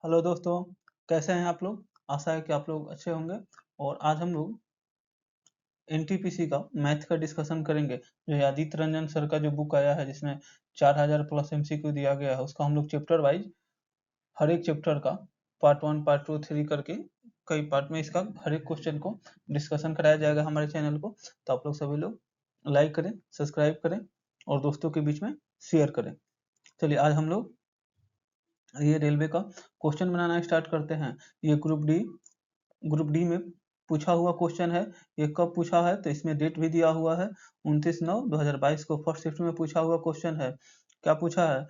Hello दोस्तों, कैसे हैं आप लोग। आशा है कि आप लोग अच्छे होंगे। और आज हम लोग एनटीपीसी का मैथ का डिस्कशन करेंगे। जो है आदित्य रंजन सर का जो बुक आया है जिसमें 4000 प्लस एमसीक्यू दिया गया है, उसका हम लोग चैप्टर वाइज हर एक चैप्टर का पार्ट 1 पार्ट 2 3 करके कई पार्ट में इसका हर एक क्वेश्चन को डिस्कशन कराया जाएगा हमारे चैनल को। तो आप लोग सभी लोग लाइक करें, सब्सक्राइब करें और दोस्तों के बीच में शेयर करें। चलिए आज हम लोग ये रेलवे का क्वेश्चन बनाना स्टार्ट करते हैं। ये ग्रुप डी में पूछा हुआ क्वेश्चन है। ये कब पूछा है तो इसमें डेट भी दिया हुआ है 29/9/2022 को फर्स्ट शिफ्ट में पूछा हुआ क्वेश्चन है। क्या पूछा है,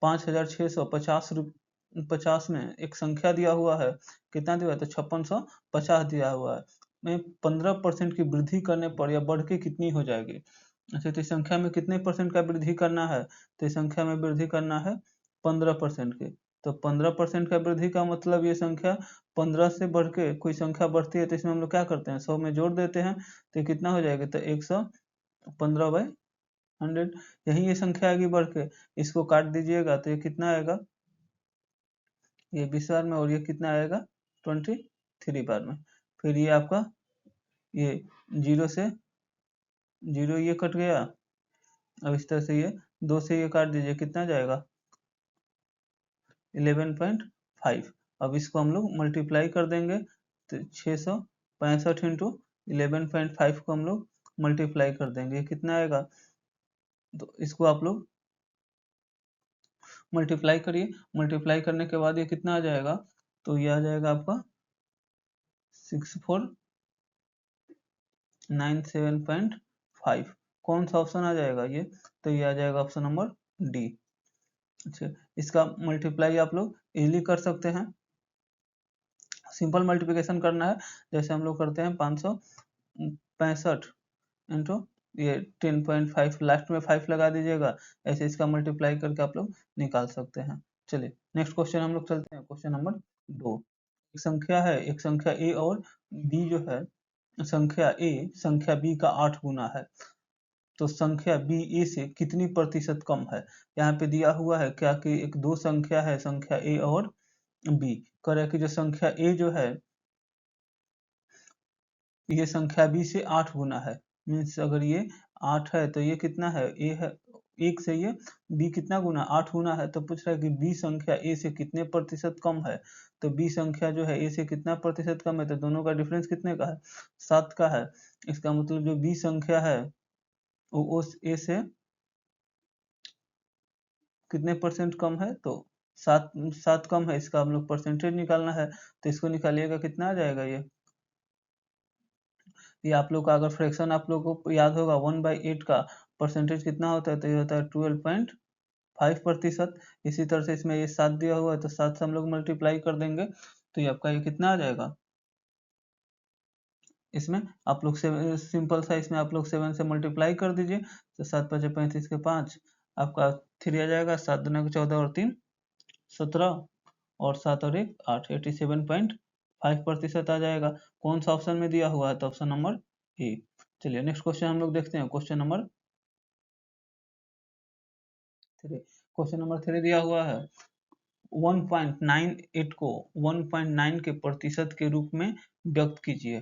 5650 में एक संख्या दिया हुआ है। कितना दिया है तो 5650 दिया हुआ है। में 15% की वृद्धि करने पर यह बढ़ के कितनी हो जाएगी। अच्छा, तो इस संख्या में कितने परसेंट का वृद्धि करना है तो इस संख्या में वृद्धि करना है 15% की। तो 15% का वृद्धि का मतलब ये संख्या 15 से बढ़ के कोई संख्या बढ़ती है तो इसमें हम लोग क्या करते हैं, 100 में जोड़ देते हैं। तो ये कितना हो जाएगा तो 115/100। यही ये संख्या आगे बढ़ के इसको काट दीजिएगा तो ये कितना आएगा, ये 20 बार में, और ये कितना आएगा 23 बार में। फिर ये आपका ये जीरो से जीरो ये कट गया। अब इस तरह से ये 2 से ये काट दीजिए, कितना जाएगा 11.5। अब इसको हम लोग मल्टीप्लाई कर देंगे तो 665 इंटू 11.5 को हम लोग मल्टीप्लाई कर देंगे, ये कितना आएगा। तो इसको आप लोग मल्टीप्लाई करिए। मल्टीप्लाई करने के बाद ये कितना आ जाएगा, तो ये आ जाएगा आपका 6497.5। कौन सा ऑप्शन आ जाएगा ये, तो ये आ जाएगा ऑप्शन नंबर डी। अच्छा, इसका मल्टीप्लाई आप लोग इजीली कर सकते हैं। सिंपल मल्टीप्लिकेशन करना है, जैसे हम लोग करते हैं 565 इंटू ये 10.5, लास्ट में 5 लगा दीजिएगा। ऐसे इसका मल्टीप्लाई करके आप लोग निकाल सकते हैं। चलिए नेक्स्ट क्वेश्चन हम लोग चलते हैं, क्वेश्चन नंबर 2। एक संख्या ए और बी जो है, संख्या ए संख्या बी का 8 गुना है। तो संख्या बी ए से कितनी प्रतिशत कम है। यहाँ पे दिया हुआ है क्या कि एक दो संख्या है, संख्या ए और बी। कह रहा है कि जो संख्या ए जो है ये संख्या बी से 8 गुना है। मीन्स अगर ये 8 है तो ये कितना है, ए है 1 से ये बी कितना गुना 8 गुना है। तो पूछ रहा है कि बी संख्या ए से कितने प्रतिशत कम है। तो बी संख्या जो है ए से कितना प्रतिशत कम है, तो दोनों का डिफरेंस कितने का है, 7 का है। इसका मतलब जो बी संख्या है वो उस ए से कितने परसेंट कम है, तो 7 कम है। इसका हम लोग परसेंटेज निकालना है, तो इसको निकालिएगा कितना आ जाएगा। ये आप लोग का अगर फ्रैक्शन आप लोग को याद होगा 1/8 का परसेंटेज कितना होता है, तो ये होता है 12.5%। इसी तरह से इसमें ये 7 दिया हुआ है तो 7 से हम लोग मल्टीप्लाई कर देंगे तो ये आपका ये कितना आ जाएगा। इसमें आप लोग से सिंपल सा इसमें आप लोग 7 से मल्टीप्लाई कर दीजिए तो 7×5 = 35 के 5 आपका 3 आ जाएगा। 7×2 = 14 और 3 17 और 7 और 1 8, 87.5% आ जाएगा। कौन सा ऑप्शन में दिया हुआ है, तो ऑप्शन नंबर ए। चलिए नेक्स्ट क्वेश्चन हम लोग देखते हैं, क्वेश्चन नंबर 3। क्वेश्चन नंबर 3 दिया हुआ है 1.98 को 1.9 के प्रतिशत के रूप में व्यक्त कीजिए।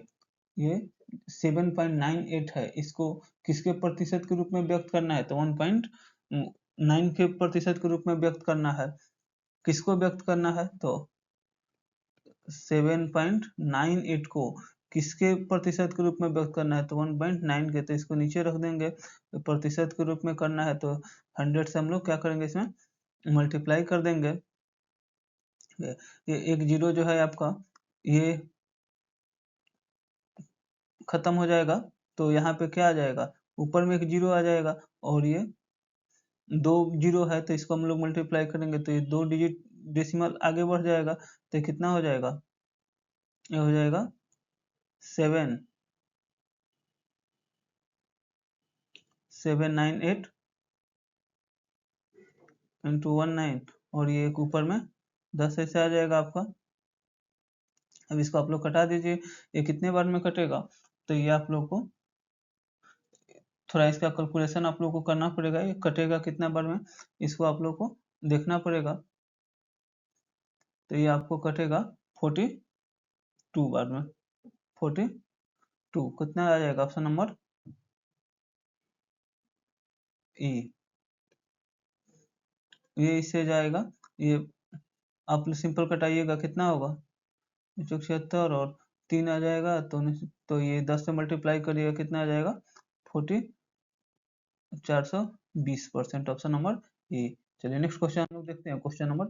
ये 7.98 है, इसको किसके प्रतिशत के रूप में व्यक्त करना है, तो 1.9 के प्रतिशत के रूप में व्यक्त करना है। किसको व्यक्त करना है, तो 7.98 को किसके प्रतिशत के रूप में व्यक्त करना है, तो 1.9 के। तो इसको नीचे रख देंगे, तो प्रतिशत के रूप में करना है तो 100 से हम लोग क्या करेंगे, इसमें मल्टीप्लाई कर देंगे। ये एक जीरो जो है आपका ये खत्म हो जाएगा, तो यहाँ पे क्या आ जाएगा, ऊपर में एक जीरो आ जाएगा। और ये 2 जीरो है तो इसको हम लोग मल्टीप्लाई करेंगे तो ये 2 डिजिट डेसिमल आगे बढ़ जाएगा। तो ये कितना हो जाएगा, ये हो जाएगा 7.798 इंटू 19, और ये एक ऊपर में 10 ऐसे आ जाएगा आपका। अब इसको आप लोग कटा दीजिए, ये कितने बार में कटेगा, तो ये आप लोग को थोड़ा इसका कैलकुलेशन आप लोग को करना पड़ेगा, ये कटेगा कितना बार में, इसको आप लोग को देखना पड़ेगा। तो ये आपको कटेगा 42 बार में। 42 कितना आ जाएगा? ऑप्शन नंबर ई। ये इससे जाएगा, ये आप सिंपल कटाइएगा, कितना होगा? 176 और 3 आ जाएगा, तो ये 10 से मल्टीप्लाई करिएगा, कितना आ जाएगा? 40 420%, ऑप्शन नंबर ए। चलिए नेक्स्ट क्वेश्चन हम लोग देखते हैं, क्वेश्चन नंबर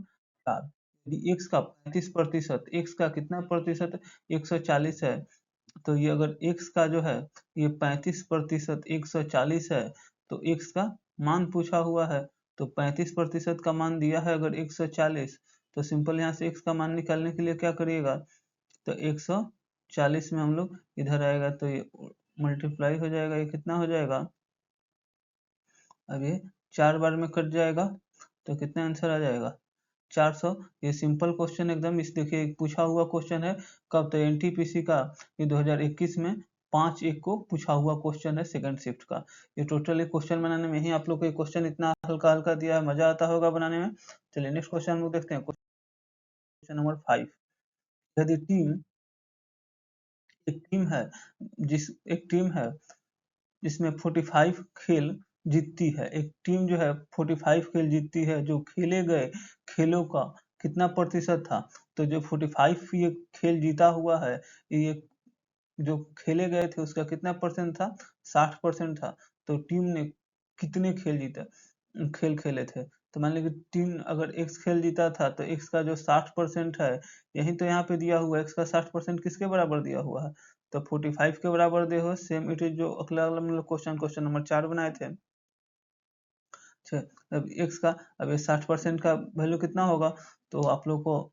4। यदि x का 35%, x का कितना प्रतिशत? 140 है। तो ये अगर x का जो है ये 35% 140 है, तो x का मान पूछा हुआ है। तो 35% का मान दिया है अगर 140, तो सिंपल यहाँ से x का मान निकालने के लिए क्या करिएगा? तो 140 में हम लोग इधर आएगा तो ये मल्टीप्लाई हो जाएगा, ये कितना हो जाएगा? अब ये 4 बार में कट जाएगा, तो कितना आंसर आ जाएगा? 400। ये सिंपल क्वेश्चन एकदम, इस देखिए पूछा हुआ क्वेश्चन है कब? तो एनटीपीसी का ये 2021 में 5/1 को पूछा हुआ क्वेश्चन है सेकंड शिफ्ट का। ये टोटल एक क्वेश्चन बनाने में ही आप लोग को एक क्वेश्चन इतना हल्का हल्का दिया है, मजा आता होगा बनाने में। चलिए नेक्स्ट क्वेश्चन हम लोग देखते हैं, क्वेश्चन नंबर 5। यदि एक टीम है एक टीम है जिसमें 45 खेल जीतती है, एक टीम जो है 45 खेल जीतती है, जो खेले गए खेलों का कितना प्रतिशत था? तो जो 45 ये खेल जीता हुआ है, ये जो खेले गए थे उसका कितना परसेंट था? 60% था। तो टीम ने कितने खेल खेले थे? तो मान लीजिए टीम अगर x खेल जीता था, तो x का जो 60% है, यही तो यहाँ पे दिया हुआ है, x का 60% किसके बराबर दिया हुआ है? तो 45 के बराबर दे हो। सेम इट इज जो अगला वाला मतलब क्वेश्चन नंबर 4 बनाए थे। अच्छा, अब x का, अब ये 60% का वैल्यू कितना होगा? तो आप लोग को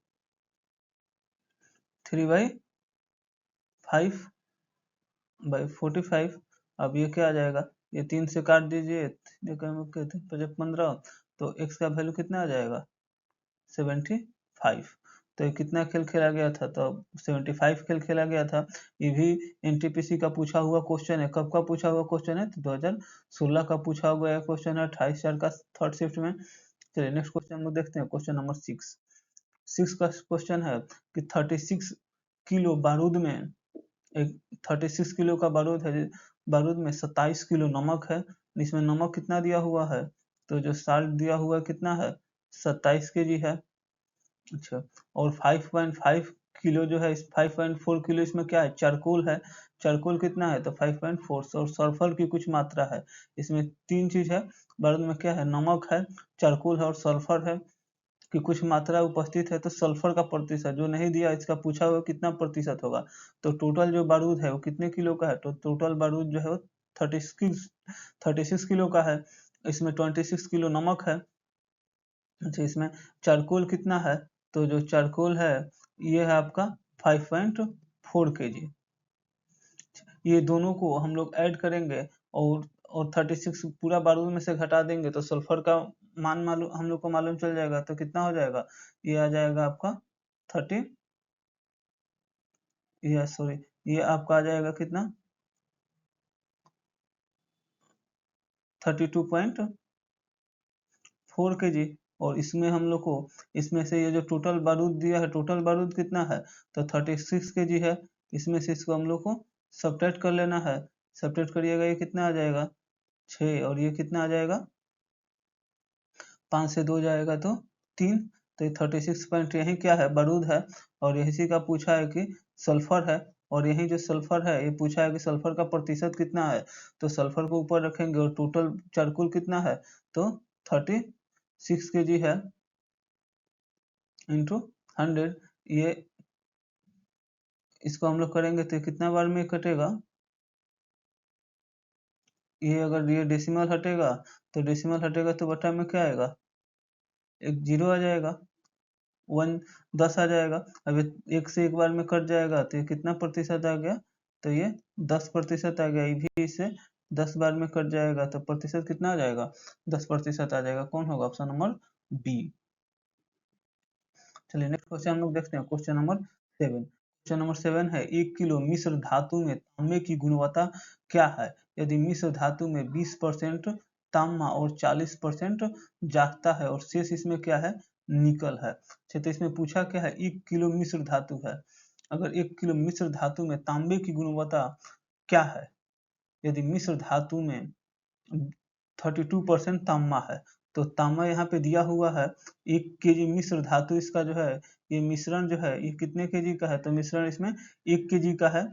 3/5/45। अब ये क्या आ जाएगा? ये 3 से काट दीजिए, 15, तो x का वैल्यू कितना आ जाएगा? 75। तो ये कितना खेल खेला गया था? तो 75 खेल खेला गया था। ये भी एनटीपीसी का पूछा हुआ क्वेश्चन है। कब का पूछा हुआ क्वेश्चन है? तो 2016 का पूछा हुआ क्वेश्चन है, 28,000 का थर्ड शिफ्ट में। चलिए नेक्स्ट क्वेश्चन हम लोग देखते हैं, क्वेश्चन नंबर 6। 6 का क्वेश्चन है कि 36 किलो बारूद में, एक 36 किलो का बारूद है, बारूद में 27 किलो नमक है। इसमें नमक कितना दिया हुआ है? तो जो साल्ट दिया हुआ कितना है? 27 केजी है। अच्छा, और 5.5 किलो जो है, 5.4 किलो इसमें क्या है? चारकोल है। चारकोल कितना है? तो 5.4। और सल्फर की कुछ मात्रा है। इसमें 3 चीज है, बारूद में क्या है? नमक है, चारकोल है और सल्फर है कि कुछ मात्रा उपस्थित है। तो सल्फर का प्रतिशत जो नहीं दिया, इसका पूछा हुआ कितना प्रतिशत होगा? तो टोटल जो बारूद है वो कितने किलो का है? तो टोटल बारूद जो है वो 36 किलो का है। इसमें 26 किलो नमक है। अच्छा, इसमें चारकोल कितना है? तो जो चारकोल है ये है आपका 5.4 kg। ये दोनों को हम लोग ऐड करेंगे और 36 पूरा बारूद में से घटा देंगे, तो सल्फर का मान मालूम हम लोग को मालूम चल जाएगा। तो कितना हो जाएगा? ये आ जाएगा आपका 30, ये सॉरी, ये आपका आ जाएगा कितना? 32.4 kg। और इसमें हम लोग को, इसमें से ये जो टोटल बारूद दिया है, टोटल बारूद कितना है? तो 36 kg है। इसमें से इसको हम लोग को सब्ट्रैक्ट कर लेना है। सब्ट्रैक्ट करिएगा, ये कितना आ जाएगा? 6। और ये कितना आ जाएगा? 5 से 2 जाएगा तो 3। तो ये 36 पॉइंट यही क्या है? बारूद है। और इसी का पूछा है कि सल्फर है, और यही जो सल्फर है ये पूछा है कि सल्फर का प्रतिशत कितना है। तो सल्फर को ऊपर रखेंगे और टोटल चारकोल कितना है? तो 36 kg है इंटू 100। ये इसको हम लोग करेंगे तो कितना बार में कटेगा? ये अगर ये डेसिमल हटेगा, तो डेसिमल हटेगा तो बटा में क्या आएगा? एक जीरो आ जाएगा। 10 आ जाएगा। अब ये एक से एक बार में कट जाएगा, तो ये कितना प्रतिशत आ गया? तो ये 10% आ गया। ये भी इससे 10 बार में कट जाएगा, तो प्रतिशत कितना आ जाएगा? 10% आ जाएगा। कौन होगा? Option number B. चलिए नेक्स्ट क्वेश्चन हम लोग देखते हैं, क्वेश्चन नंबर 7। क्वेश्चन नंबर 7 है, 1 किलो मिश्र धातु में तांबे की गुणवत्ता क्या है? यदि मिश्र धातु में 20% तांबा और 40% जागता है, और शेष इसमें क्या है? निकल है। अच्छा, तो इसमें पूछा क्या है, 1 किलो मिश्र धातु है। अगर 1 किलो मिश्र धातु में तांबे की गुणवत्ता क्या है? यदि मिश्र धातु में 32% तांबा है, तो तांबा यहाँ पे दिया हुआ है 1 केजी मिश्र धातु, इसका जो है ये मिश्रण जो है ये कितने केजी का है? तो मिश्रण इसमें 1 केजी का है।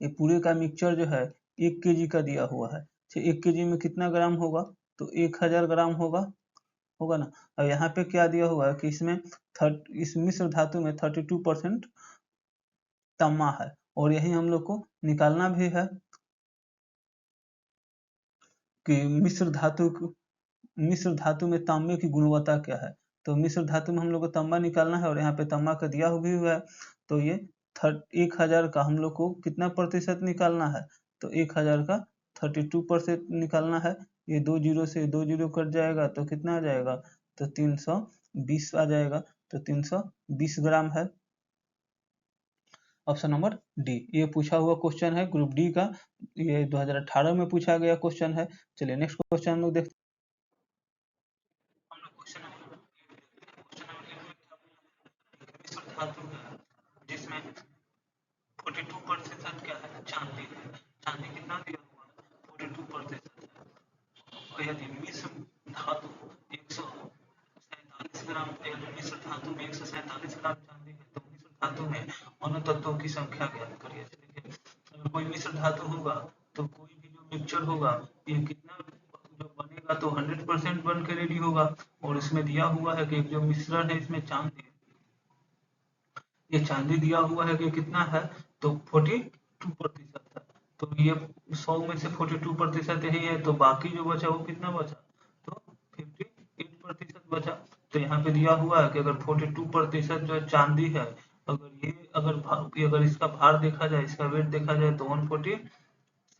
ये पूरे का मिक्सचर जो है 1 केजी का दिया हुआ है। 1 केजी में कितना ग्राम होगा? तो 1000 ग्राम होगा ना। अब यहाँ पे क्या दिया हुआ है कि इसमें इस मिश्र धातु में 32% तांबा है, और यही हम लोग को निकालना भी है कि मिश्र धातु में तांबे की गुणवत्ता क्या है। तो मिश्र धातु में हम लोग को तांबा निकालना है, और यहाँ पे तांबा का दिया भी हुआ है। तो ये 1000 का हम लोग को कितना प्रतिशत निकालना है? तो 1000 का 32% निकालना है। ये 2 जीरो से 2 जीरो कट जाएगा तो कितना आ जाएगा? तो 320 आ जाएगा। तो 320 ग्राम है। ऑप्शन नंबर डी ये पूछा हुआ क्वेश्चन है ग्रुप डी का। ये 2018 में पूछा गया क्वेश्चन है। चलिए नेक्स्ट क्वेश्चन हम लोग देखते हैं। धातु है जिसमें 42% क्या है? चांदी है। चांदी कितना दिया हुआ है? 42% है। और यदि मिश्र धातु 147 ग्राम, यदि मिश्र धातु में 147 ग्राम चांदी है, तो मिश्र धातु में अन्य तत्वों की संख्या ज्ञात करिए। देखिए, अगर कोई मिश्र धातु होगा तो कोई भी जो मिक्सचर होगा ये कितना जो बनेगा तो 100% बन के रेडी होगा। और इसमें दिया हुआ है कि एक जो मिश्रण है इसमें चांदी, ये चांदी दिया हुआ है कि कितना है? तो 42% है। तो ये 100 में से 42% यही है, तो बाकी जो बचा वो कितना बचा? तो 58% बचा। तो यहाँ पे दिया हुआ है कि अगर 42% जो चांदी है, अगर इसका भार देखा जाए, इसका वेट देखा जाए तो 147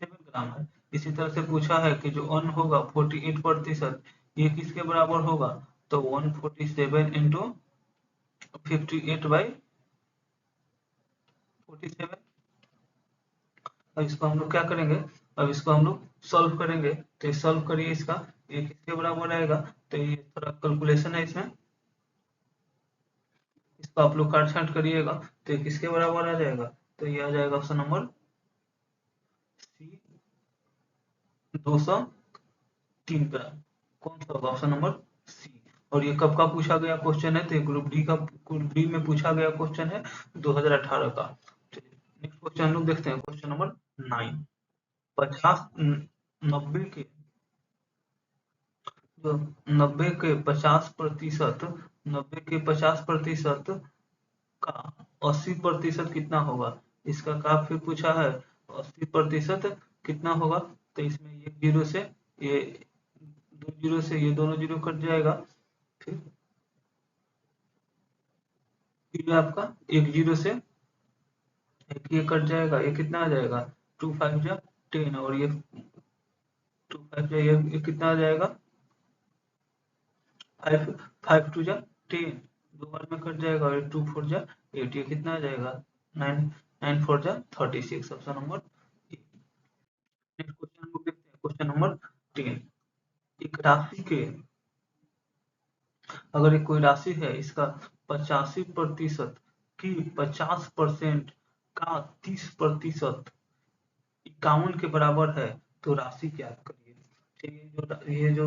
ग्राम है। इसी तरह से पूछा है कि जो अन होगा 48%, ये किसके बराबर होगा? तो 147 इंटू 58/47। अब इसको हम लोग क्या करेंगे? अब इसको हम लोग सॉल्व करेंगे। तो ये सॉल्व करिए इसका, ये किसके बराबर आएगा? तो ये थोड़ा कैलकुलेशन है इसमें, इसको आप लोग काट छांट करिएगा। तो ये किसके बराबर आ जाएगा? तो ये आ जाएगा ऑप्शन नंबर सी, 203 ग्राम। कौन सा होगा? Option number C. और ये कब का पूछा गया क्वेश्चन है? तो ये ग्रुप डी में पूछा गया क्वेश्चन है 2018 का। नेक्स्ट क्वेश्चन हम लोग देखते हैं, क्वेश्चन नंबर 9। 50 90 के जो 90 के 50%, 90 के 50% का 80% कितना होगा? इसका का फिर पूछा है 80% कितना होगा? तो इसमें एक जीरो से ये, दो जीरो से ये दोनों जीरो कट जाएगा। फिर ये आपका एक जीरो से एक ये कट जाएगा, ये कितना आ जाएगा? 2 5 जा 10, और ये 2 5 जा ये कितना आ जाएगा? 5 5 2 जा 10, दो बार में कट जाएगा, और 2 4 जा 8, ये कितना आ जाएगा? 9 9 4 जा 36। Option number. नेक्स्ट क्वेश्चन हम लोग देखते हैं, क्वेश्चन नंबर 10। एक राशि के, अगर एक कोई राशि है, इसका 85% की 50% का 30% 51 के बराबर है, तो राशि ज्ञात करिए। ये जो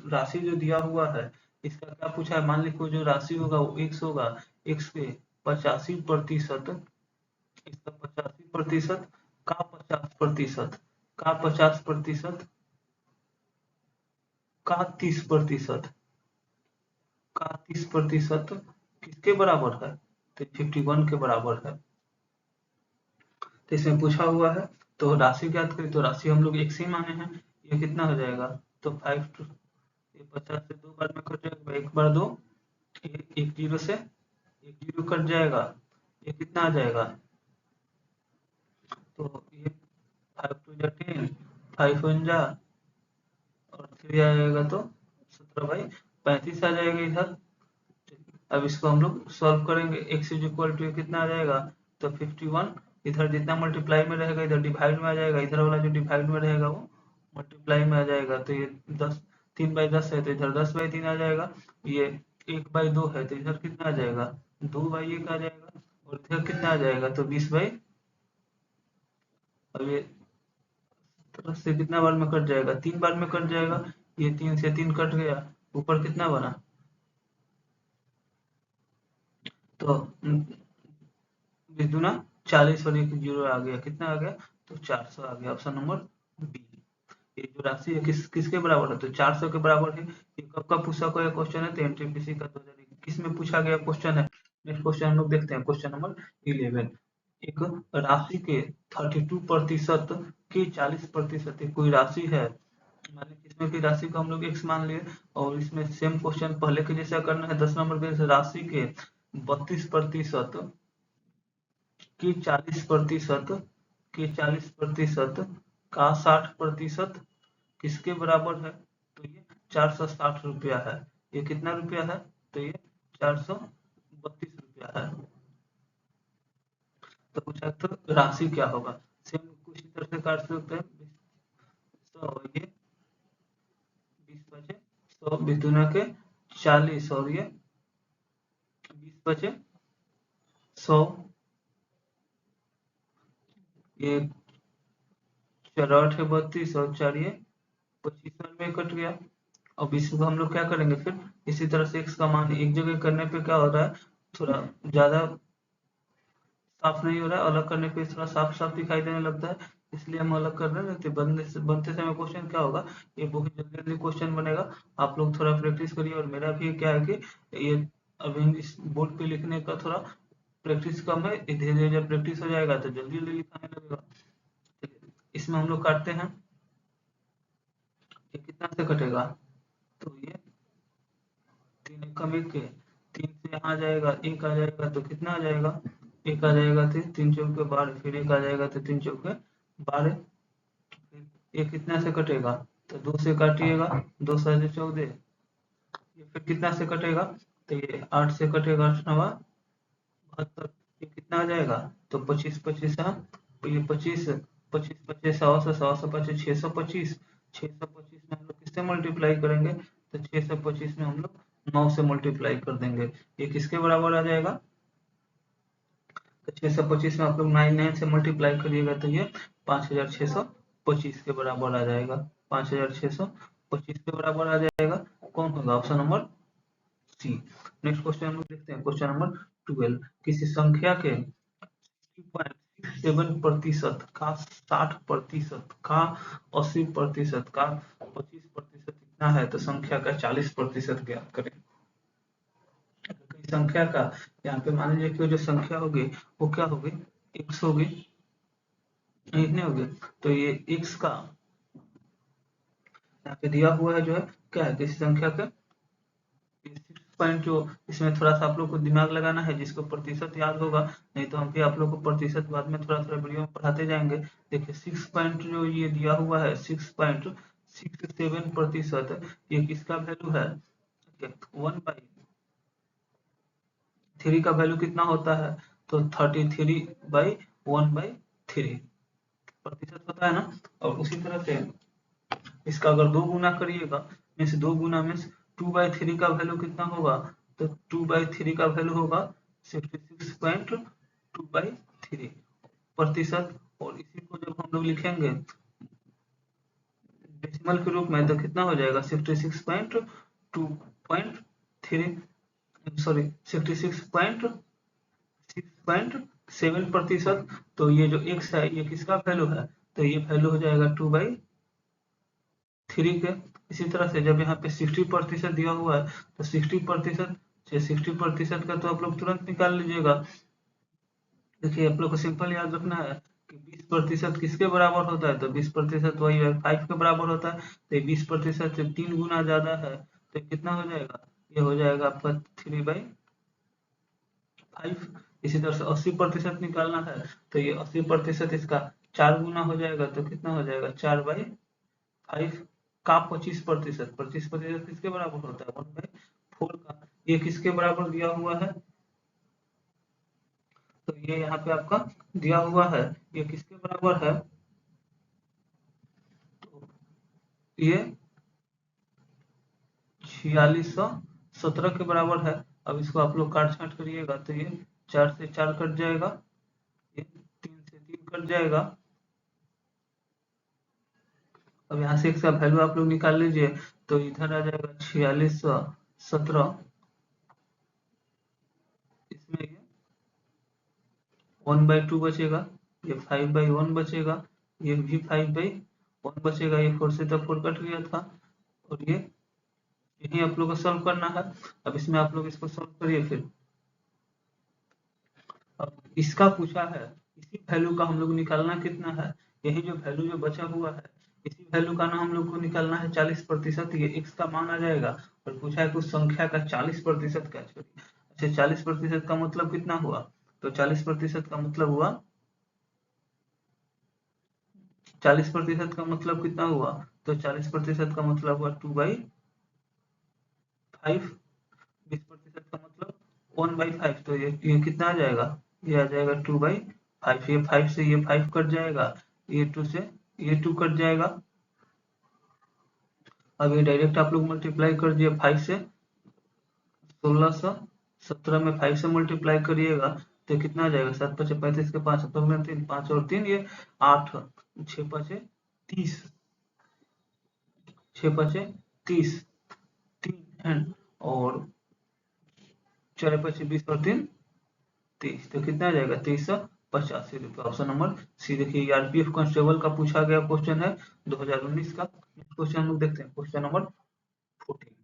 राशि जो दिया हुआ है, इसका क्या पूछा है? मान ली कोई जो राशि होगा वो x होगा, x के 85%, इसका 85% का 50% का 50% का 30% का 30% किसके बराबर है? तो 51 के बराबर है। तो इसमें पूछा हुआ है तो राशि ज्ञात करें। तो राशि हम लोग एक ही माने हैं, ये कितना हो जाएगा? तो 5 टू ये 50 से दो बार में कट जाएगा, एक बार दो, एक जीरो से एक जीरो कट जाएगा, ये कितना आ जाएगा? तो ये 5 टू जा 10, 5 वन जा और 3 आ जाएगा, तो 17/35 आ जाएगा इधर। अब इसको हम लोग सॉल्व करेंगे, x इज इक्वल टू कितना आ जाएगा? तो 51, इधर जितना मल्टीप्लाई में रहेगा इधर डिवाइड में आ जाएगा, इधर वाला जो डिवाइड में रहेगा वो मल्टीप्लाई में आ जाएगा। तो ये 10 3/10 है तो इधर 10/3 आ जाएगा। ये 1/2 है तो इधर कितना आ जाएगा, 2/1 आ जाएगा। और इधर कितना आ जाएगा, तो 20 अब ये तरफ से कितना बार में कट जाएगा, 3 बार में कट जाएगा। ये 3 से 3 कट गया, ऊपर कितना बना, तो 20×2 40 और एक जीरो आ गया, कितना आ गया, तो 400 आ गया। Option number B. ये जो राशि है किसके बराबर है, तो 400 के बराबर है। ये कब का पूछा गया क्वेश्चन है, तो एनटीपीसी का 2021 में पूछा गया क्वेश्चन है। नेक्स्ट क्वेश्चन हम लोग देखते हैं, क्वेश्चन नंबर 11। एक राशि के 32% की 40% कोई राशि है, माने इसमें की राशि को हम लोग x मान लिए, और इसमें सेम क्वेश्चन पहले के जैसा करना है। 10 नंबर के राशि के 32% की 40% की 40% का 60% किसके बराबर है, तो ये 460 रुपया है। ये कितना रुपया है, तो ये 432 रुपया है। तो पूछा तो राशि क्या होगा, सेम कुछ इस तरह से काट सकते हैं। 100 ये 20 बचे 100 बितुना के 40 और ये 20 बचे 100, ये 4 है 32 और 4 ये 25 में कट गया। अब इसको हम लोग क्या करेंगे, फिर इसी तरह से x का मान एक जगह करने पे क्या हो रहा है, थोड़ा ज्यादा साफ नहीं हो रहा है, अलग करने पे थोड़ा साफ साफ दिखाई देने लगता है, इसलिए हम अलग कर रहे हैं। तो बनते समय क्वेश्चन क्या होगा, ये बहुत जल्दी जल्दी क्वेश्चन बनेगा। आप लोग थोड़ा प्रैक्टिस करिए, और मेरा भी क्या है कि ये अभी इस बोर्ड पे लिखने का थोड़ा प्रैक्टिस कम है, धीरे धीरे जब प्रैक्टिस हो जाएगा तो जल्दी जल्दी लिखाने लगेगा। इसमें हम लोग काटते हैं, ये कितना से कटेगा, तो ये 3 कम 1 के 3 से यहाँ जाएगा, 1 आ जाएगा तो कितना आ जाएगा, 1 आ जाएगा, तो 3 चौके 12, फिर 1 आ जाएगा तो 3 चौके 12, ये कितना से कटेगा, तो 2 से काटिएगा, 2 7 14, ये फिर कितना से कटेगा, तो ये 8 से कटेगा, 8 9 72, ये कितना आ जाएगा, तो 25 25 ये 25 25 25 100 25 625, 625 में हम लोग किससे मल्टीप्लाई करेंगे, तो 625 में हम लोग 9 से मल्टीप्लाई कर देंगे। ये किसके बराबर आ जाएगा, तो 625 में आप लोग 9 से मल्टीप्लाई करिएगा तो ये 5625 के बराबर आ जाएगा। 5625 के बराबर आ जाएगा। कौन होगा, option number C. Next question हम लोग देखते हैं, क्वेश्चन नंबर 12। किसी संख्या के 7% का 60% का 80% का 25% कितना है, तो संख्या का 40% ज्ञात करें। संख्या का यहाँ पे मान लीजिए कि जो संख्या होगी वो क्या होगी, x होगी, इतने होगी, तो ये x का यहाँ पे दिया हुआ है जो है क्या है, किसी संख्या का पॉइंट, जो इसमें थोड़ा सा आप लोग को दिमाग लगाना है, जिसको प्रतिशत याद होगा, नहीं तो हम भी आप लोग को प्रतिशत बाद में थोड़ा थोड़ा वीडियो में पढ़ाते जाएंगे। देखिए 6 पॉइंट जो ये दिया हुआ है 6.67%, ये किसका वैल्यू है, 1/3 का वैल्यू कितना होता है, तो 33/1/3 प्रतिशत होता है ना। और उसी तरह से इसका अगर 2 गुना करिएगा, मीन्स 2 गुना मीन्स 2/3 का वैल्यू कितना होगा, तो 2/3 का वैल्यू होगा 66.2/3 प्रतिशत। और इसी को जब हम लोग लिखेंगे डेसिमल के रूप में तो कितना हो जाएगा, 66.2.3, सॉरी 66.7%। तो ये जो x है ये किसका वैल्यू है, तो ये वैल्यू हो जाएगा 2/3 के। इसी तरह से जब यहाँ पे 60% दिया हुआ है, तो 60% से 60% का तो आप लोग तुरंत निकाल लीजिएगा। देखिए आप लोग को सिंपल याद रखना है कि 20% किसके बराबर होता है, तो 20% वही है 5 के बराबर होता है। तो 20% से 3 गुना ज्यादा है, तो कितना हो जाएगा, ये हो जाएगा आपका 3/5। इसी तरह से 80% निकालना है, तो ये 80% इसका 4 गुना हो जाएगा, तो कितना हो जाएगा, 4/5 का 25%। 25% किसके बराबर होता है, 1/4 का। ये किसके बराबर दिया हुआ है, तो ये यहाँ पे आपका दिया हुआ है, ये किसके बराबर है, तो ये 4617 के बराबर है। अब इसको आप लोग काट छांट करिएगा तो ये 4 से 4 कट जाएगा, ये 3 से 3 कट जाएगा। अब यहाँ से इसका वैल्यू आप लोग निकाल लीजिए तो इधर आ जाएगा 4617, इसमें ये 1/2 बचेगा, ये 5/1 बचेगा, ये भी 5/1 बचेगा, ये 4 से तो 4 कट गया था, और ये यही आप लोग को सॉल्व करना है। अब इसमें आप लोग इसको सॉल्व करिए फिर। अब इसका पूछा है, इसी वैल्यू का हम लोग निकालना कितना है, यही जो वैल्यू जो बचा हुआ है इसी वैल्यू का ना हम लोग को निकालना है 40%, ये x का मान आ जाएगा। और पूछा है कुछ संख्या का 40% कैच करिए। अच्छा 40% का मतलब कितना हुआ, तो 40% का मतलब हुआ, 40% का मतलब कितना हुआ, तो 40% का मतलब हुआ 2/5, 20% का मतलब 1/5, तो ये कितना आ जाएगा, ये आ जाएगा 2/5, ये 5 से ये 5 कट जाएगा, ये 2 से ये 2 कट जाएगा। अब ये डायरेक्ट आप लोग मल्टीप्लाई कर दिए 5 से, 1617 में 5 से मल्टीप्लाई करिएगा तो कितना आ जाएगा, 7 5 35 के 5 3 5 और 3 ये 8, 6 5 30, 6 5 30, 3 है, और 4 5 20 और 3 30, तो कितना आ जाएगा 2385 रुपये। Option number C. देखिए आरपीएफ कांस्टेबल का पूछा गया क्वेश्चन है 2019 का। क्वेश्चन हम लोग देखते हैं, क्वेश्चन नंबर 14।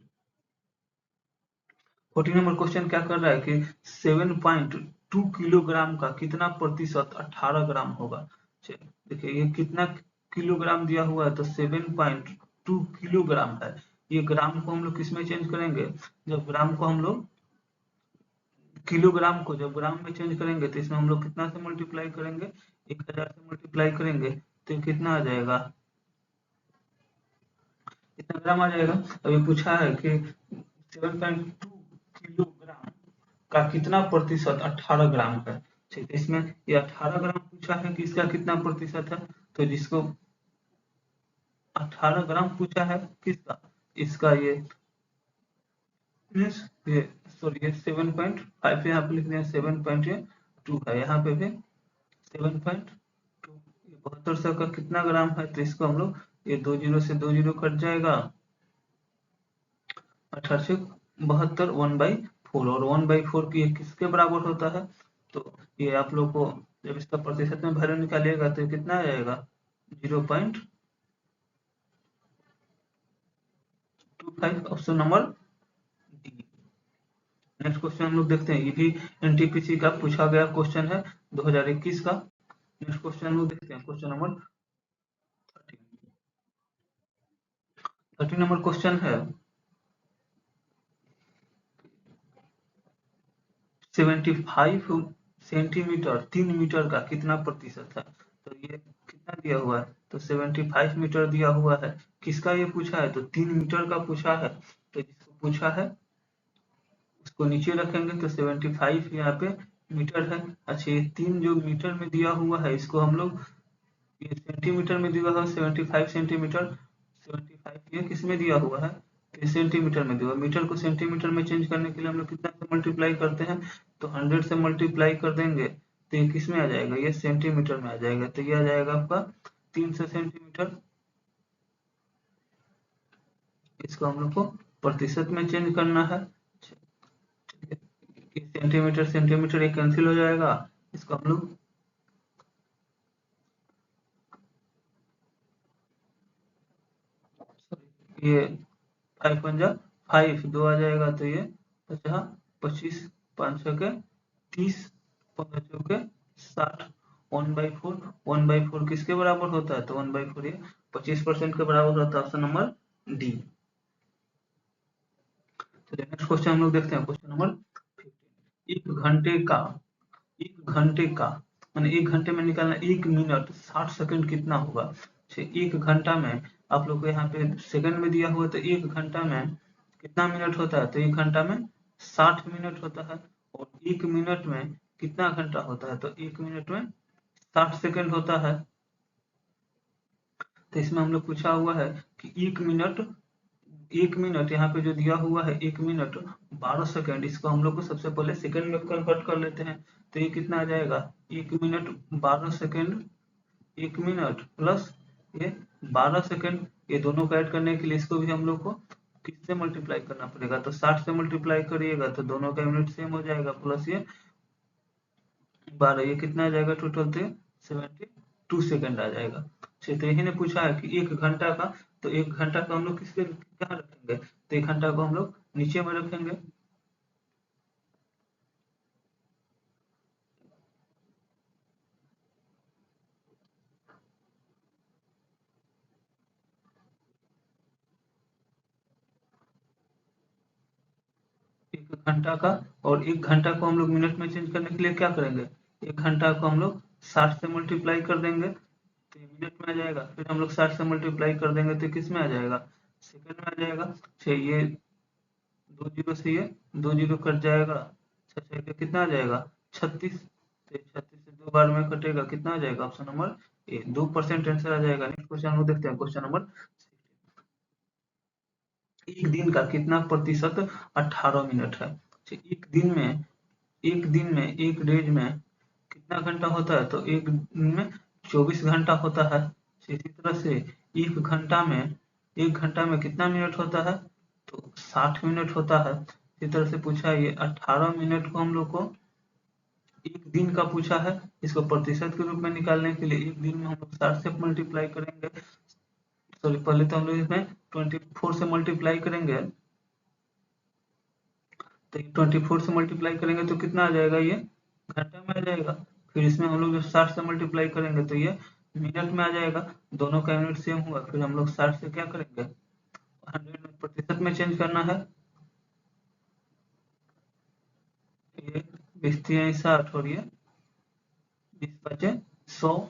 14 नंबर क्वेश्चन क्या कर रहा है कि 7.2 किलोग्राम का कितना प्रतिशत 18 ग्राम होगा। देखिए ये कितना किलोग्राम दिया हुआ है, तो 7.2 किलोग्राम है। ये ग्राम को हम लोग किसमें चेंज करेंगे, जब ग्राम को हम लोग किलोग्राम को जब ग्राम में चेंज करेंगे तो इसमें हम लोग कितना से मल्टीप्लाई करेंगे, 1000 से मल्टीप्लाई करेंगे तो कितना आ जाएगा, कितना ग्राम आ जाएगा। अभी पूछा है कि 7.2 किलोग्राम का कितना प्रतिशत 18 ग्राम का। ठीक है, इसमें ये 18 ग्राम पूछा है कि इसका कितना प्रतिशत है, तो जिसको 18 ग्राम पूछा है किसका, इसका ये सॉरी ये 7.5 यहाँ पे लिख दिया, 7.2 है, यहाँ पे भी 7.2, 72 का कितना ग्राम है, तो इसको हम लोग ये 2 जीरो से 2 जीरो कट जाएगा, 1872 1/4, और 1/4 की किसके बराबर होता है, तो ये आप लोग को जब इसका प्रतिशत में वैल्यू निकालिएगा तो कितना आ जाएगा 0.25। Option number D. Next question हम लोग देखते हैं, ये भी एनटीपीसी का पूछा गया क्वेश्चन है 2021 का। नेक्स्ट क्वेश्चन हम लोग देखते हैं, क्वेश्चन नंबर 13 नंबर क्वेश्चन है 75 सेंटीमीटर 3 मीटर का कितना प्रतिशत है, तो ये कितना दिया हुआ है, तो 75 मीटर दिया हुआ है, किसका ये पूछा है, तो 3 मीटर का पूछा है, तो जिसको पूछा है उसको नीचे रखेंगे तो 75 यहाँ पे मीटर है। अच्छा ये 3 जो मीटर में दिया हुआ है इसको हम लोग, ये सेंटीमीटर में दिया हुआ है 75 सेंटीमीटर, 75 ये किस में दिया हुआ है, तो सेंटीमीटर में दिया हुआ, मीटर को सेंटीमीटर में चेंज करने के लिए हम लोग कितना से मल्टीप्लाई करते हैं, तो 100 से मल्टीप्लाई कर देंगे तो ये किस में आ जाएगा, ये सेंटीमीटर में आ जाएगा, तो ये आ जाएगा आपका 300 सेंटीमीटर। इसको हम लोग को प्रतिशत में चेंज करना है, सेंटीमीटर सेंटीमीटर ये कैंसिल हो जाएगा, इसको हम लोग ये 5 पंजा 5 2 आ जाएगा, तो ये 50 25 5 के 30 15 चौके 60, 1/4 1/4 किसके बराबर होता है, तो 1/4 ये 25% के बराबर होता है। Option number D. तो नेक्स्ट क्वेश्चन हम लोग देखते हैं, क्वेश्चन नंबर 15। एक घंटे का माने 1 घंटे में निकालना 1 मिनट 60 सेकंड कितना होगा। 1 घंटा में आप लोग को यहाँ पे सेकंड में दिया हुआ है, तो 1 घंटा में कितना मिनट होता है, तो 1 घंटा में 60 मिनट होता है, और 1 मिनट में कितना घंटा होता है, तो 1 मिनट में 60 सेकंड होता है। तो इसमें हम लोग पूछा हुआ है कि 1 मिनट 1 मिनट यहाँ पे जो दिया हुआ है 1 मिनट 12 सेकंड, इसको हम लोग को सबसे पहले सेकंड में कन्वर्ट कर लेते हैं। तो ये कितना आ जाएगा, 1 मिनट 12 सेकंड, 1 मिनट प्लस ये 12 सेकंड, ये दोनों को ऐड करने के लिए इसको भी हम लोग को किससे मल्टीप्लाई करना पड़ेगा, तो 60 से मल्टीप्लाई करिएगा तो दोनों का यूनिट सेम हो जाएगा, प्लस ये 12, ये कितना आ जाएगा टोटल, तो 72 सेकंड आ जाएगा। तो यही ने पूछा है कि 1 घंटा का, तो 1 घंटा को हम लोग किसके कहाँ रखेंगे, तो 1 घंटा को हम लोग नीचे में रखेंगे। एक घंटा का, और 1 घंटा को हम लोग मिनट में चेंज करने के लिए क्या करेंगे, 1 घंटा को हम लोग 60 से मल्टीप्लाई कर देंगे तो ये मिनट में आ जाएगा, फिर हम लोग 60 से मल्टीप्लाई कर देंगे तो किस में आ जाएगा, सेकंड में आ जाएगा। ये 2 जीरो से ये 2 जीरो कट जाएगा, छह का कितना आ जाएगा 36, तो 36 से 2 बार में कटेगा, कितना आ जाएगा ऑप्शन नंबर ए, 2% आंसर आ जाएगा। नेक्स्ट क्वेश्चन हम देखते हैं, क्वेश्चन नंबर, एक दिन का कितना प्रतिशत 18 मिनट है। एक दिन में एक डेज में कितना घंटा होता है, तो एक दिन में 24 घंटा होता है। इसी तरह से एक घंटा में कितना मिनट होता है, तो 60 मिनट होता है। इसी तरह से पूछा है ये 18 मिनट को हम लोग को एक दिन का पूछा है, इसको प्रतिशत के रूप में निकालने के लिए एक दिन में हम लोग 60 से मल्टीप्लाई करेंगे, सॉरी पहले तो हम लोग इसमें 24 से मल्टीप्लाई करेंगे, तो 24 से मल्टीप्लाई करेंगे तो कितना आ जाएगा, ये घंटा में आ जाएगा। फिर इसमें हम लोग 60 से मल्टीप्लाई करेंगे तो ये मिनट में आ जाएगा, दोनों का यूनिट सेम हुआ। फिर हम लोग 60 से क्या करेंगे, 100 में प्रतिशत में चेंज करना है, ये 20×60 और ये 20×5 = 100,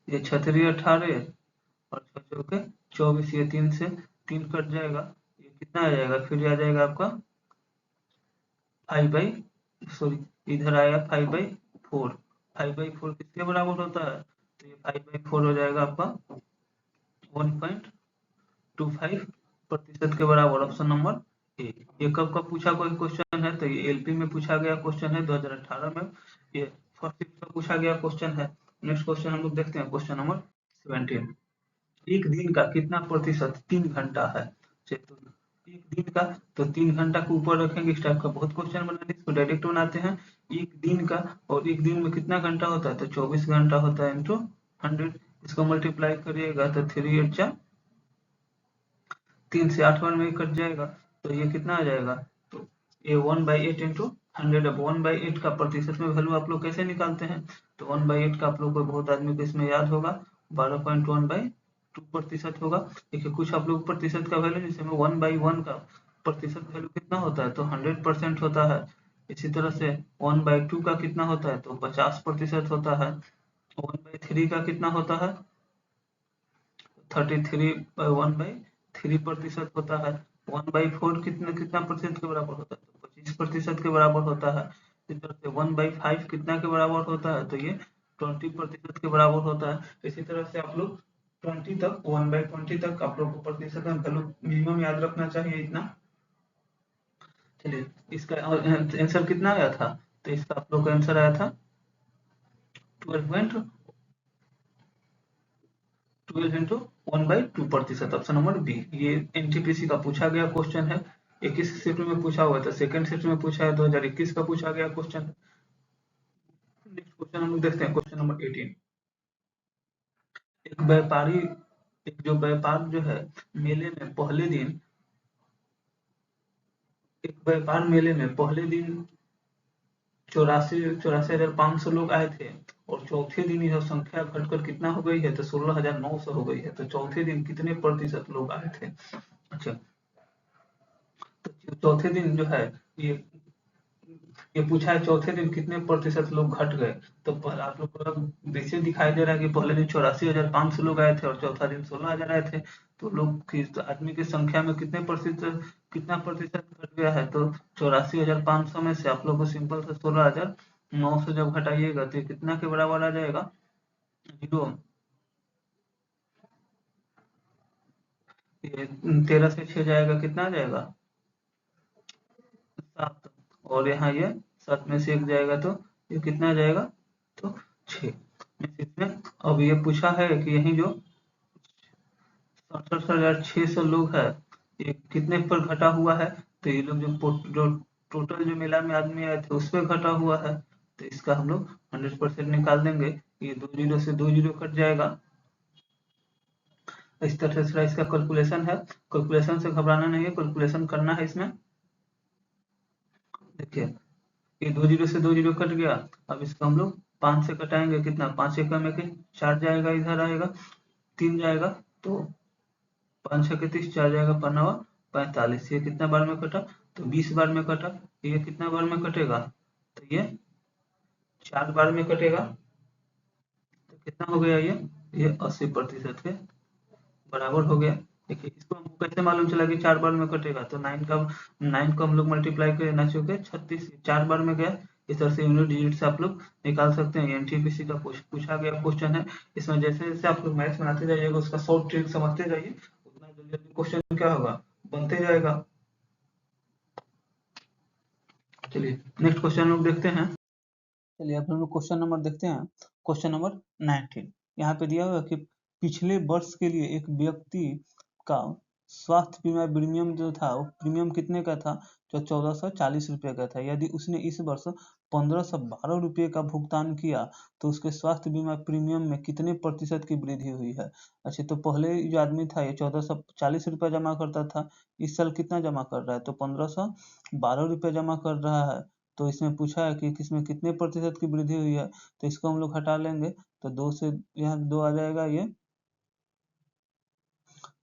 ये 6×3 = 18 और 6×4 = 24, ये 3 से 3 कट जाएगा, ये कितना आ जाएगा, फिर आ जाएगा आपका 5 बाई, सॉरी इधर आएगा 5/4, 5/4 किसके बराबर होता है, तो ये 5/4 हो जाएगा आपका 1.25 प्रतिशत के बराबर, ऑप्शन नंबर ए। ये कब कब पूछा कोई क्वेश्चन है, तो ये एलपी में पूछा गया क्वेश्चन है 2018 में, ये फर्स्ट शिफ्ट में पूछा गया क्वेश्चन है। नेक्स्ट क्वेश्चन हम लोग देखते हैं, क्वेश्चन नंबर 17, एक दिन का कितना प्रतिशत 3 घंटा है। तो एक दिन का, तो 3 घंटा को ऊपर रखेंगे, इस टाइप का बहुत क्वेश्चन बनाने, इसको डायरेक्ट बनाते हैं। एक दिन का, और एक दिन में कितना घंटा होता है, तो 24 घंटा होता है इंटू 100, इसको मल्टीप्लाई करिएगा तो 3×8 = 3 से 8 बार में कट जाएगा, तो ये कितना आ जाएगा, तो ये 1/8 इंटू 100। अब 1/8 का प्रतिशत में वैल्यू आप लोग कैसे निकालते हैं, तो 1/8 का आप लोग को बहुत आदमी को इसमें याद होगा, 12.1/2 प्रतिशत होगा। देखिए कुछ आप लोग प्रतिशत का वैल्यू, जैसे में 1/1 का प्रतिशत वैल्यू कितना होता है, तो 100% होता है। इसी तरह से 1/2 का कितना होता है, तो 50% होता है। 1/3 का कितना होता है, 1/3 होता है। 1/4 कितना कितना प्रतिशत के बराबर होता है, तो 25% के बराबर होता है। इसी तरह से 1/5 कितना के बराबर होता है, तो ये 20% के बराबर होता है। इसी तरह से आप लोग 20 तक, 1/20 तक आप लोग को प्रतिशत में वैल्यू मिनिमम याद रखना चाहिए इतना। चलिए इसका आंसर कितना आया था, तो इसका आप लोग का आंसर आया था 12 इंटू 1/2%, ऑप्शन नंबर बी। ये एनटीपीसी का पूछा गया क्वेश्चन है, 21 शिफ्ट में पूछा हुआ था, सेकंड शिफ्ट में पूछा है, 2021 का पूछा गया क्वेश्चन है। नेक्स्ट क्वेश्चन हम लोग देखते हैं, क्वेश्चन नंबर 18, एक व्यापारी, एक जो व्यापार जो है मेले में पहले दिन, एक व्यापार मेले में पहले दिन 84,500 लोग आए थे, और चौथे दिन यह संख्या घटकर कितना हो गई है, तो 16,900 हो गई है। तो चौथे दिन कितने प्रतिशत लोग आए थे। अच्छा, तो चौथे दिन जो है, ये ये पूछा है चौथे दिन कितने प्रतिशत लोग घट गए। तो आप लोग को वैसे दिखाई दे रहा है कि पहले दिन 84,500 लोग आए थे और चौथा दिन 16,000 आए थे, तो लोग की, तो आदमी की संख्या में कितना प्रतिशत घट गया है, तो 84,500 में से आप लोग को सिंपल से 16,900 जब घटाइएगा तो कितना के बराबर आ जाएगा, जीरो। ये 13 से 6 जाएगा, कितना आ जाएगा? 7। और यहाँ ये 7 में से 1 जाएगा तो ये कितना आ जाएगा? तो 6। इसमें अब ये पूछा है कि यही जो 67,600 लोग है, ये कितने पर घटा हुआ है? तो ये लोग जो टोटल जो मेला में आदमी आए थे उस पर घटा हुआ है। तो इसका हम लोग 100% निकाल देंगे। ये 2 जीरो से 2 जीरो कट जाएगा। इस तरह से इसका कैलकुलेशन है। कैलकुलेशन से घबराना नहीं है, कैलकुलेशन करना है इसमें। देखिए, ये 2 जीरो से 2 जीरो कट गया। अब इसको हम लोग 5 से कटाएंगे, कितना? 5 एकम में 4 जाएगा, इधर आएगा 3 जाएगा, तो 5 छः 30, 4 जाएगा 5 9 45। ये कितना बार में कटा? तो 20 बार में कटा। ये कितना बार में कटेगा? तो ये 4 बार में कटेगा। तो कितना हो गया ये 80% के बराबर हो गया। देखिए, इसको हमको कैसे मालूम चला कि 4 बार में कटेगा? तो 9 को हम लोग मल्टीप्लाई करें, 9 चौके 36, 4 बार में गया। इस तरह से यूनिट डिजिट से आप लोग निकाल सकते हैं। एनटीपीसी का पूछा गया क्वेश्चन है। इसमें जैसे जैसे आप लोग मैथ्स बनाते जाइएगा, उसका शॉर्ट ट्रिक समझते जाइए, उतना जल्दी जल्दी क्वेश्चन क्या होगा, बनते जाएगा। चलिए नेक्स्ट क्वेश्चन लोग देखते हैं। चलिए अब हम लोग क्वेश्चन नंबर देखते हैं। क्वेश्चन नंबर 19 यहाँ पे दिया हुआ है कि पिछले वर्ष के लिए एक व्यक्ति का स्वास्थ्य बीमा प्रीमियम जो था, वो प्रीमियम कितने का था? जो 1440 रुपये का था। यदि उसने इस वर्ष 1512 रुपये का भुगतान किया तो उसके स्वास्थ्य बीमा प्रीमियम में कितने प्रतिशत की वृद्धि हुई है? अच्छा, तो पहले जो आदमी था ये 1440 रुपया जमा करता था, इस साल कितना जमा कर रहा है? तो 1512 रुपये जमा कर रहा है। तो इसमें पूछा है कि किसमें कितने प्रतिशत की वृद्धि हुई है, तो इसको हम लोग हटा लेंगे। तो 2 से यहाँ 2 आ जाएगा, ये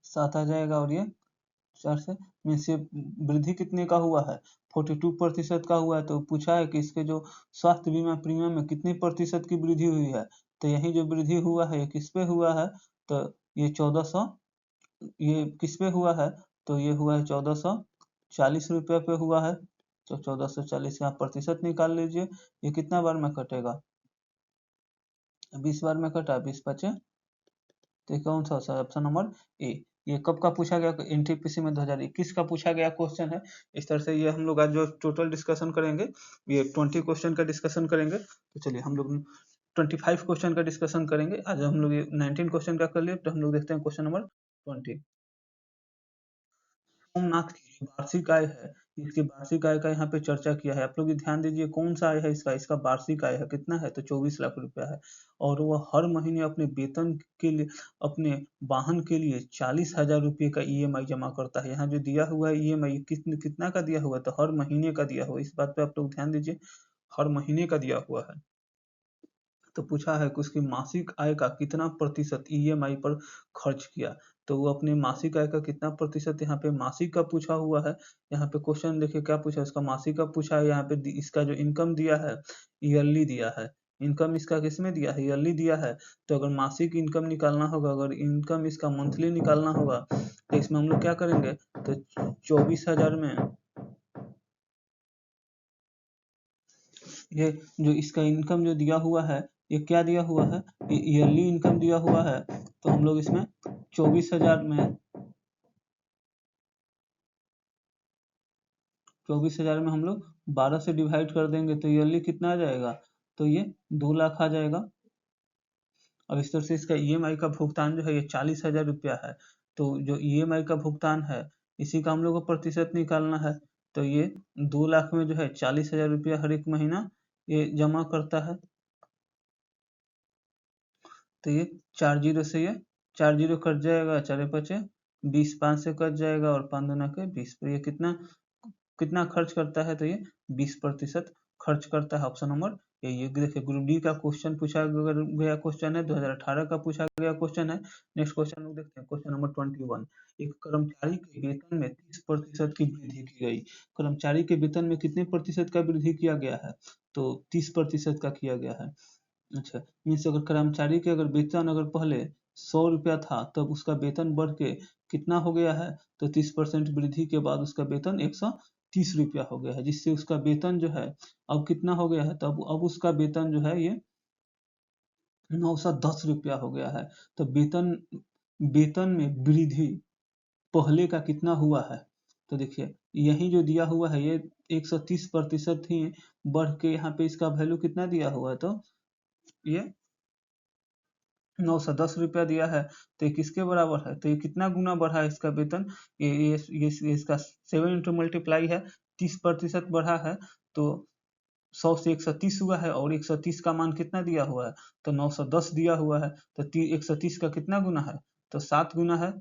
7 आ जाएगा, और ये 4 से मीन्स ये वृद्धि कितने का हुआ है? 42% का हुआ है। तो पूछा है कि इसके जो स्वास्थ्य बीमा प्रीमियम में कितनी प्रतिशत की वृद्धि हुई है? तो यही जो वृद्धि हुआ है ये किस पे हुआ है? तो ये 1400, ये किस पे हुआ है? तो ये हुआ है 1440 रुपये पे हुआ है। तो 1440 यहाँ प्रतिशत निकाल लीजिए। ये कितना बार में कटेगा? 20 बार में कटा, 20 बचे, तो ये कौन सा ऑप्शन नंबर ए। ये कब का पूछा गया? एनटीपीसी में 2021 का पूछा गया क्वेश्चन है। इस तरह से ये हम लोग आज जो टोटल डिस्कशन करेंगे, ये 20 क्वेश्चन का डिस्कशन करेंगे। तो चलिए हम लोग 25 क्वेश्चन का डिस्कशन करेंगे। आज हम लोग ये 19 क्वेश्चन का कर लिए, तो हम लोग देखते हैं क्वेश्चन नंबर 20। सोमनाथ की जो वार्षिक आय है, इसकी वार्षिक आय का यहाँ पे चर्चा किया है। आप लोग ध्यान दीजिए, कौन सा आय है इसका वार्षिक आय है कितना है? तो 24 लाख रुपया है। और वह हर महीने अपने वेतन के लिए, अपने वाहन के लिए 40,000 रुपये का ईएमआई जमा करता है। यहाँ जो दिया हुआ है ईएमआई कितना का दिया हुआ है? तो हर महीने का दिया हुआ है। इस बात पे आप लोग ध्यान दीजिए, हर महीने का दिया हुआ है। तो पूछा है कि उसकी मासिक आय का कितना प्रतिशत ईएमआई पर खर्च किया। तो वो अपने मासिक आय का कितना प्रतिशत, यहाँ पे मासिक का पूछा हुआ है। यहाँ पे क्वेश्चन देखिए क्या पूछा है, उसका मासिक का पूछा है। यहाँ पे इसका जो इनकम दिया है, ईयरली दिया है। इनकम इसका किसमें दिया है? ईयरली दिया है। तो अगर मासिक इनकम निकालना होगा, अगर इनकम इसका मंथली निकालना होगा, तो इसमें हम लोग क्या करेंगे? तो 24,000 में ये जो इसका इनकम जो दिया हुआ है, ये क्या दिया हुआ है? ये ईयरली इनकम दिया हुआ है। तो हम लोग इसमें 24,000 में हम लोग 12 से डिवाइड कर देंगे, तो ईयरली कितना आ जाएगा? तो ये 2 लाख आ जाएगा। अब इस तरह से इसका ईएमआई का भुगतान जो है ये 40,000 रुपया है। तो जो ईएमआई का भुगतान है, इसी का हम लोग को प्रतिशत निकालना है। तो ये 2 लाख में जो है 40,000 रुपया हर एक महीना ये जमा करता है। तो ये 4 जीरो से ये 4 जीरो कट जाएगा, 4 पचे 20, 5 से कट जाएगा, और 5 दूना के 20। तो ये कितना कितना खर्च करता है? तो ये 20% खर्च करता है। ऑप्शन नंबर ये देखिए, ग्रुप डी का क्वेश्चन पूछा गया क्वेश्चन है, 2018 का पूछा गया क्वेश्चन है। नेक्स्ट क्वेश्चन लोग देखते हैं, क्वेश्चन नंबर 21। एक कर्मचारी के वेतन में 30% की वृद्धि की गई। कर्मचारी के वेतन में कितने प्रतिशत का वृद्धि किया गया है? तो 30% का किया गया है। अच्छा, मीन्स अगर कर्मचारी के अगर वेतन अगर पहले 100 रुपया था, तब उसका वेतन बढ़ के कितना हो गया है? तो 30% वृद्धि के बाद उसका वेतन 130 रुपया हो गया है, जिससे उसका वेतन जो है अब कितना हो गया है? तो अब उसका वेतन जो है ये 910 रुपया हो गया है। तो वेतन वेतन में वृद्धि पहले का कितना हुआ है। तो देखिए यही जो दिया हुआ है ये 130% ही बढ़ के यहाँ पे इसका वैल्यू कितना दिया हुआ है, तो ये 910 रुपया दिया है। तो ये किसके बराबर है, तो ये कितना गुना बढ़ा है इसका वेतन, ये इसका 7 इंटू मल्टीप्लाई है, 30% बढ़ा है। तो 100 से 130 हुआ है और 130 का मान कितना दिया हुआ है, तो 910 दिया हुआ है। तो 130 का कितना गुना है, तो 7 गुना है।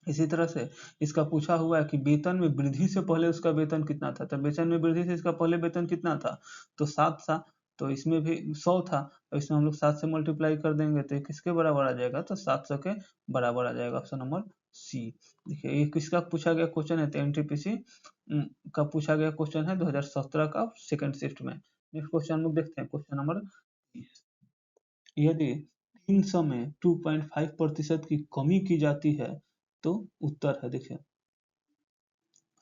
इसी तरह से इसका पूछा हुआ है कि वेतन में वृद्धि से पहले उसका वेतन कितना था, तो वेतन में वृद्धि से इसका पहले वेतन कितना था, तो 7 था। तो इसमें भी 100 था, तो इसमें हम लोग 7 से मल्टीप्लाई कर देंगे तो ये किसके बराबर आ जाएगा, तो 700 के बराबर आ जाएगा, ऑप्शन नंबर सी। देखिए ये किसका पूछा गया क्वेश्चन है, तो एनटीपीसी का पूछा गया क्वेश्चन है 2017 का सेकंड शिफ्ट में। नेक्स्ट क्वेश्चन हम लोग देखते हैं, क्वेश्चन नंबर 30। यदि 300 में 2.5% की कमी की जाती है तो उत्तर है। देखिए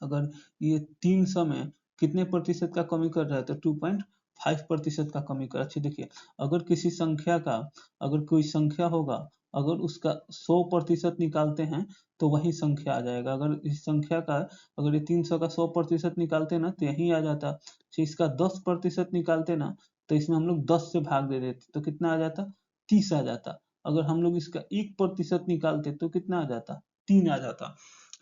अगर ये 300 में कितने प्रतिशत का कमी कर रहा है, तो 2.5% का कमी कर। अच्छा देखिए अगर किसी संख्या का, अगर कोई संख्या होगा, अगर उसका 100% निकालते हैं तो वही संख्या आ जाएगा। अगर इस संख्या का, अगर ये 300 का 100% निकालते ना तो यही आ जाता। तो इसका 10% निकालते ना तो इसमें हम लोग 10 से भाग दे देते तो कितना आ जाता, 30 आ जाता। अगर हम लोग इसका 1% निकालते तो कितना आ जाता, 3 आ जाता।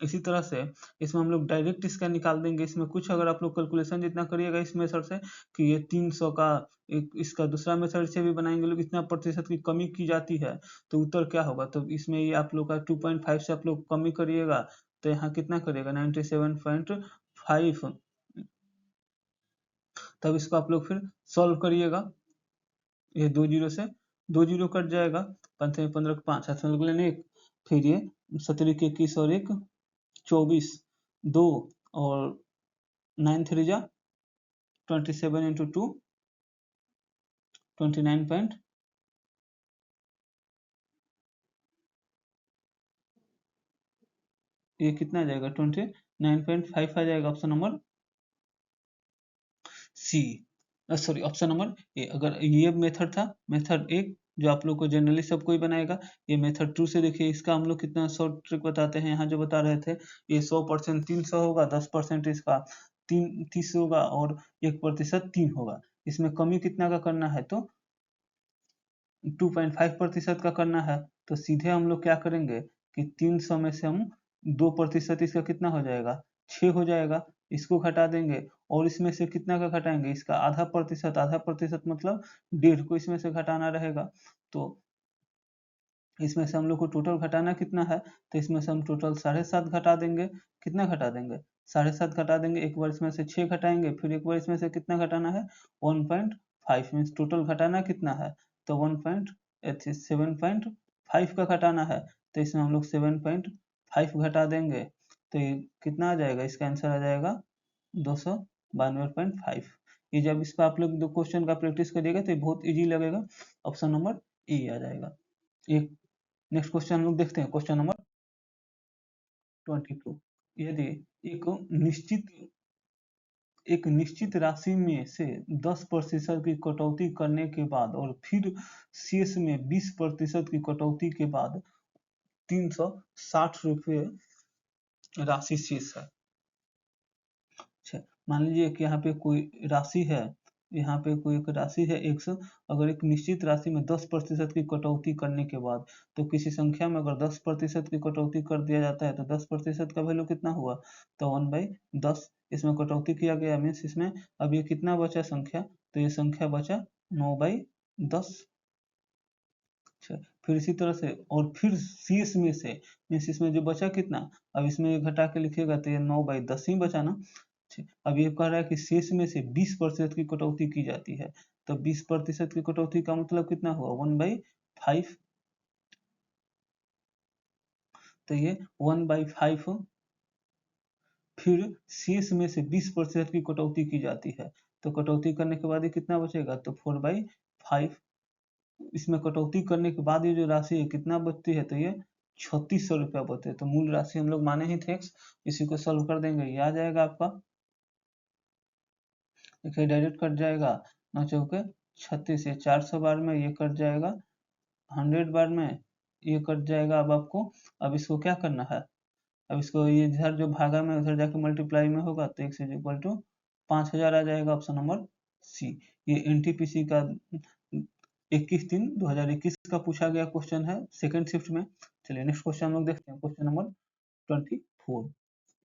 इसी तरह से इसमें हम लोग डायरेक्ट इसका निकाल देंगे। इसमें कुछ अगर आप लोग कैलकुलेशन जितना करिएगा इस मेथड से कि ये 300 का एक इसका दूसरा मेथड से भी बनाएंगे लोग, इतना प्रतिशत की कमी की जाती है तो उत्तर क्या होगा। तो इसमें ये आप लोग का 2.5 से आप लोग कमी करिएगा तो यहाँ कितना करिएगा 97.5। तब इसको आप लोग फिर सॉल्व करिएगा। ये 2 जीरो से 2 जीरो कट जाएगा, 5 में 15 5 हाथ में लेने एक, फिर ये 17 के 21 और 1 24 2 और 9 3 जा 27 इंटू 2 29 पॉइंट, ये कितना आ जाएगा 29.5 आ जाएगा, option number C. Sorry option number A. अगर ये मेथड था मेथड एक जो आप लोग को जनरली सब कोई बनाएगा, ये मेथड 2 से देखिए इसका हम लोग कितना शॉर्ट ट्रिक बताते हैं। यहाँ जो बता रहे थे ये 100% 300 होगा, 10% इसका 30 होगा और 1% 3 होगा। इसमें कमी कितना का करना है, तो 2.5% का करना है। तो सीधे हम लोग क्या करेंगे कि 300 में से हम 2% इसका कितना हो जाएगा, 6 हो जाएगा। इसको घटा देंगे और इसमें से कितना का घटाएंगे, इसका आधा प्रतिशत मतलब 1.5 को इसमें से घटाना रहेगा। तो इसमें से हम लोग को टोटल घटाना कितना है, तो इसमें से हम टोटल 7.5 घटा देंगे। कितना घटा देंगे, 7.5 घटा देंगे। एक बार इसमें से 6 घटाएंगे, फिर एक बार इसमें से कितना घटाना है 1.5, मीन्स टोटल घटाना कितना है, तो 7.5 का घटाना है। तो इसमें हम लोग 7.5 घटा देंगे तो ये कितना आ जाएगा, इसका आंसर आ जाएगा 292.5। ये जब इस पर आप लोग दो क्वेश्चन का प्रैक्टिस करिएगा तो ये बहुत इजी लगेगा, ऑप्शन नंबर ए आ जाएगा। एक नेक्स्ट क्वेश्चन हम लोग देखते हैं, क्वेश्चन नंबर 22। यदि एक निश्चित एक निश्चित राशि में से 10% की कटौती करने के बाद और फिर शेष में 20% की कटौती के बाद 360 रुपये राशि शेष है। अच्छा मान लीजिए कि यहाँ पे कोई राशि है, यहाँ पे कोई एक राशि है 100। अगर एक निश्चित राशि में 10% की कटौती करने के बाद, तो किसी संख्या में अगर 10% की कटौती कर दिया जाता है तो 10% का वैल्यू कितना हुआ, तो 1/10 इसमें कटौती किया गया। मीन्स इसमें अब ये कितना बचा संख्या, तो ये संख्या बचा 9/10। अच्छा फिर इसी तरह से और फिर शेष में से, मीन्स इसमें जो बचा कितना, अब इसमें ये घटा के लिखेगा तो ये 9/10 ही बचा ना। अब ये कह रहा है कि शेष में से 20% की कटौती की जाती है, तो 20% की कटौती का मतलब कितना हुआ 1/5। तो ये 1/5 फिर शेष में से 20% की कटौती की जाती है, तो कटौती करने के बाद ये कितना बचेगा, तो 4/5। इसमें कटौती करने के बाद ये जो राशि है कितना बचती है, तो ये 3600 रुपया बचते हैं। तो मूल राशि हम लोग माने ही थे, इसी को सॉल्व कर देंगे, ये आ जाएगा आपका। देखिए डायरेक्ट कट जाएगा, 9 चौके 36, ये 400 बार में ये कट जाएगा 100 बार में, ये कट जाएगा। अब आपको अब इसको क्या करना है, अब इसको ये इधर जो भागा में उधर जाके मल्टीप्लाई में होगा तो x इज इक्वल टू 5000 आ जाएगा, ऑप्शन नंबर सी। ये एनटीपीसी का 21/3/2021 का पूछा गया क्वेश्चन है सेकंड शिफ्ट में। चलिए नेक्स्ट क्वेश्चन हम लोग देखते हैं, क्वेश्चन नंबर 24।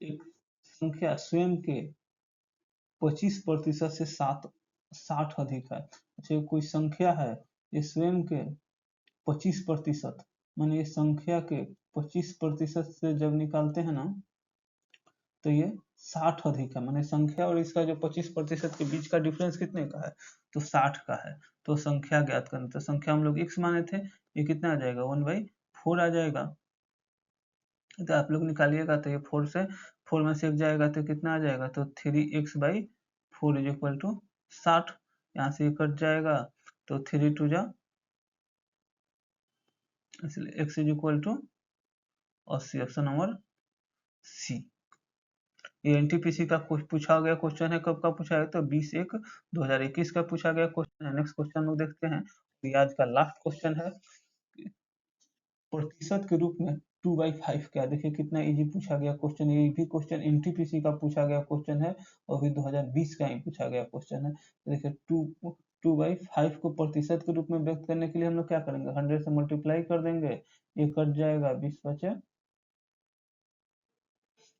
एक संख्या स्वयं के 25% से 60 अधिक है। अच्छा, ये कोई संख्या है, ये स्वयं के 25%, माने ये संख्या के 25% से जब निकालते हैं ना तो ये 60 अधिक है, माने संख्या और इसका जो 25% के बीच का डिफरेंस कितने का है, तो 60 का है। तो संख्या ज्ञात करना, तो संख्या हम लोग x माने थे, ये कितना आ जाएगा 1/4 आ जाएगा। तो आप लोग निकालिएगा तो ये 4 में से एक जाएगा तो कितना आ जाएगा, तो 3x/4 इज इक्वल टू 60। यहाँ से ये कट जाएगा तो 3 2 जा, इसलिए x is equal to 80, option number C. ये एनटीपीसी का पूछा गया क्वेश्चन है, कब का पूछा है, तो 20/1/2021 का पूछा गया क्वेश्चन है। नेक्स्ट क्वेश्चन लोग देखते हैं, ये आज का लास्ट क्वेश्चन है। प्रतिशत के रूप में 2/5 क्या, देखिए कितना इजी पूछा गया क्वेश्चन। ये भी क्वेश्चन एनटीपीसी का पूछा गया क्वेश्चन है और भी 2020 का ही पूछा गया क्वेश्चन है। देखिए 2/5 को प्रतिशत के रूप में व्यक्त करने के लिए हम लोग क्या करेंगे, 100 से मल्टीप्लाई कर देंगे, ये कट जाएगा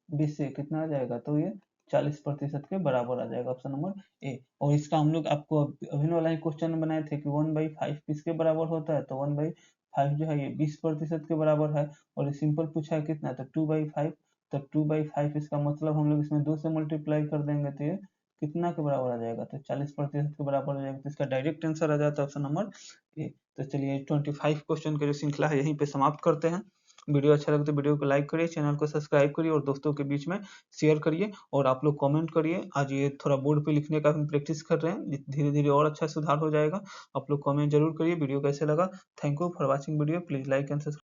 20 से कितना आ जाएगा, तो ये 40% के बराबर आ जाएगा, ऑप्शन नंबर ए। और इसका हम लोग आपको अभी वाला ही क्वेश्चन बनाए थे कि 1/5 किसके बराबर होता है, तो 1/5 जो है ये 20% के बराबर है। और ये सिंपल पूछा है कितना, तो 2/5, तो 2/5 इसका मतलब हम लोग इसमें 2 से मल्टीप्लाई कर देंगे तो ये कितना के बराबर आ जाएगा, तो 40% के बराबर आ जाएगा। तो इसका डायरेक्ट आंसर आ जाता है ऑप्शन नंबर ए। तो चलिए 25 क्वेश्चन की जो श्रृंखला है यहीं पे समाप्त करते हैं। वीडियो अच्छा लगे तो वीडियो को लाइक करिए, चैनल को सब्सक्राइब करिए और दोस्तों के बीच में शेयर करिए। और आप लोग कमेंट करिए, आज ये थोड़ा बोर्ड पे लिखने का हम प्रैक्टिस कर रहे हैं, धीरे धीरे और अच्छा सुधार हो जाएगा। आप लोग कमेंट जरूर करिए वीडियो कैसे लगा। Thank you for watching video, please like and subscribe.